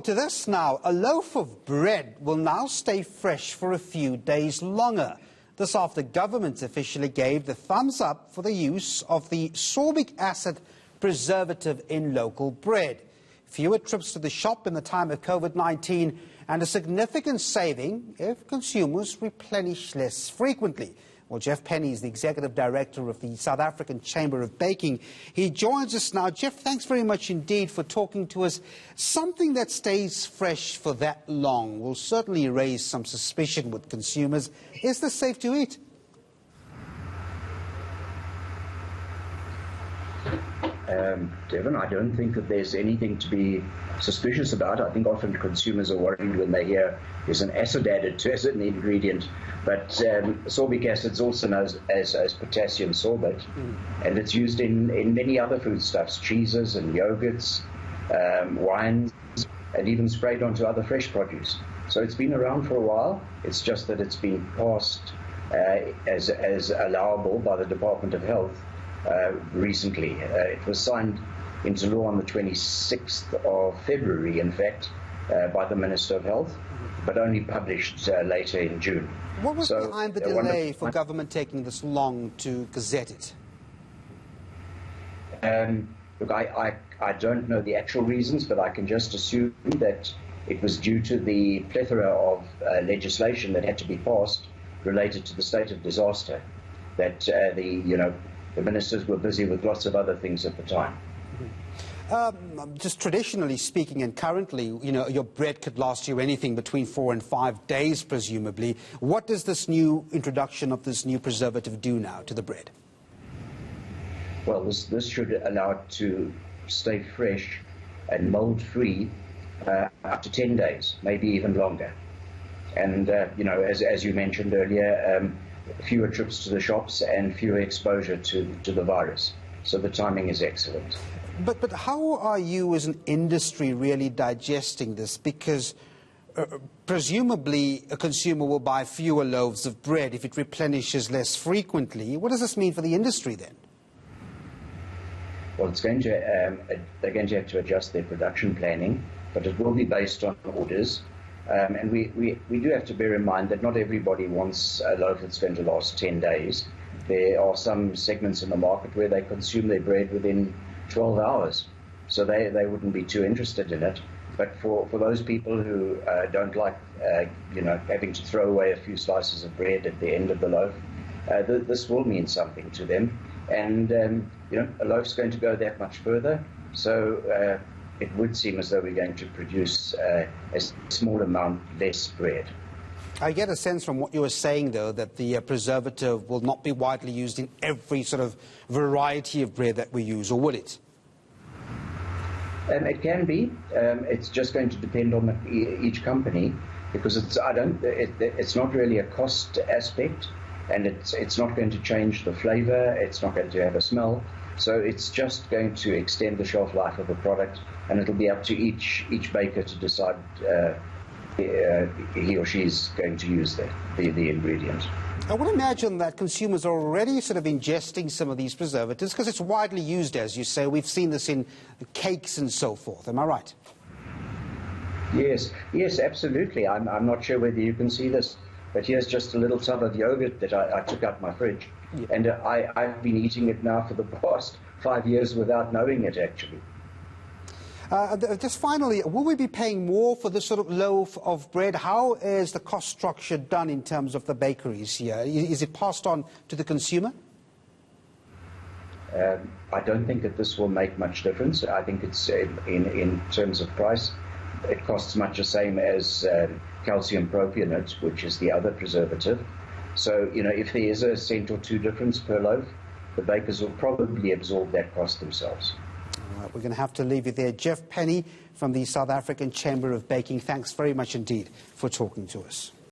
To this now, a loaf of bread will now stay fresh for a few days longer. This after government officially gave the thumbs up for the use of the sorbic acid preservative in local bread. Fewer trips to the shop in the time of COVID-19 and a significant saving if consumers replenish less frequently. Well, Geoff Penny is the Executive Director of the South African Chamber of Baking. He joins us now. Geoff, thanks very much indeed for talking to us. Something that stays fresh for that long will certainly raise some suspicion with consumers. Is this safe to eat? Devon, I don't think that there's anything to be suspicious about. I think often consumers are worried when they hear there's an acid added to as an ingredient. But sorbic acid is also known as potassium sorbate, and it's used in many other foodstuffs, cheeses and yogurts, wines, and even sprayed onto other fresh produce. So it's been around for a while. It's just that it's been passed as allowable by the Department of Health recently. It was signed into law on the 26th of February, in fact, by the Minister of Health, but only published later in June. What was behind the delay for government taking this long to gazette it? Look, I don't know the actual reasons, but I can just assume that it was due to the plethora of legislation that had to be passed related to the state of disaster, that the ministers were busy with lots of other things at the time. Just traditionally speaking and currently, your bread could last you anything between 4 and 5 days, presumably. What does this new introduction of this new preservative do now to the bread? Well, this should allow it to stay fresh and mold-free up to 10 days, maybe even longer. And, as you mentioned earlier, fewer trips to the shops and fewer exposure to the virus. So the timing is excellent. But how are you as an industry really digesting this? Because presumably a consumer will buy fewer loaves of bread if it replenishes less frequently. What does this mean for the industry then? Well, they're going to have to adjust their production planning, but it will be based on orders. And we do have to bear in mind that not everybody wants a loaf that's going to last 10 days. There are some segments in the market where they consume their bread within 12 hours, so they wouldn't be too interested in it. But for those people who don't like having to throw away a few slices of bread at the end of the loaf, this will mean something to them. And a loaf's going to go that much further, so it would seem as though we're going to produce a small amount less bread. I get a sense from what you were saying, though, that the preservative will not be widely used in every sort of variety of bread that we use, or would it? It can be. It's just going to depend on each company, because it's not really a cost aspect, and it's not going to change the flavor. It's not going to have a smell. So it's just going to extend the shelf life of the product, and it'll be up to each baker to decide he or she is going to use the ingredient. I would imagine that consumers are already sort of ingesting some of these preservatives because it's widely used, as you say. We've seen this in cakes and so forth. Am I right? Yes, absolutely. I'm not sure whether you can see this, but here's just a little tub of yogurt that I took out my fridge. Yeah. And I've been eating it now for the past 5 years without knowing it, actually. Just finally, will we be paying more for this sort of loaf of bread? How is the cost structure done in terms of the bakeries here? Is it passed on to the consumer? I don't think that this will make much difference. I think it's in terms of price, it costs much the same as calcium propionate, which is the other preservative. So, if there is a cent or two difference per loaf, the bakers will probably absorb that cost themselves. All right, we're going to have to leave you there. Geoff Penny from the South African Chamber of Baking, thanks very much indeed for talking to us.